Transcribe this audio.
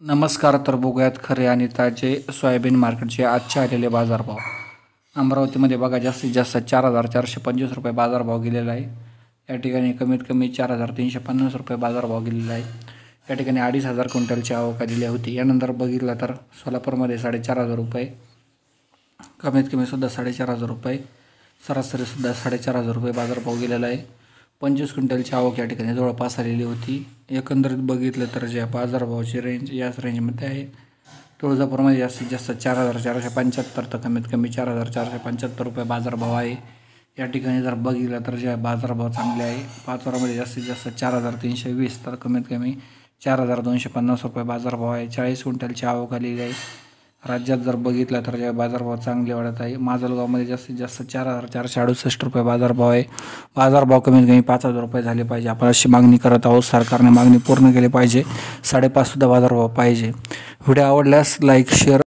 नमस्कार. तर बघूयात खरे आणि ताजे सोयाबीन मार्केटचे आजचे आलेले बाजारभाव. अमरावतीमध्ये बघा जास्तीत जास्त 4,425 रुपये बाजारभाव गेलेला आहे. या ठिकाणी कमीत कमी 4,350 रुपये बाजारभाव गेलेला आहे. या ठिकाणी 2,500 क्विंटलची आवक आलेली होती. यानंतर बघितलं तर सोलापूरमध्ये 4,500 रुपये, कमीत कमीसुद्धा 4,500 रुपये, सरासरीसुद्धा 4,500 रुपये बाजारभाव गेलेला आहे. 25 क्विंटलची आवक या ठिकाणी जवळपास आलेली होती. एकंदरीत बघितलं तर ज्या बाजारभावाची रेंज याच रेंजमध्ये आहे. तुळजापूरमध्ये जास्तीत जास्त 4,475 तर कमीत कमी 4,475 रुपये बाजारभाव आहे. या ठिकाणी जर बघितलं तर जे बाजारभाव चांगले आहे. पाचोरामध्ये जास्तीत जास्त 4,320 तर कमीत कमी 4,250 रुपये बाजारभाव आहे. 40 क्विंटलची आवक आलेली आहे. राज्यात जर बघितलं तर जे बाजारभाव चांगले वाढत आहे. माजलगावमध्ये जास्तीत जास्त 4,468 रुपये बाजारभाव आहे. बाजारभाव कमीत कमी 5,000 रुपये झाले पाहिजे, आपण अशी मागणी करत आहोत. सरकारने मागणी पूर्ण केली पाहिजे. 5.5 सुद्धा बाजारभाव पाहिजे. व्हिडिओ आवडल्यास लाईक, शेअर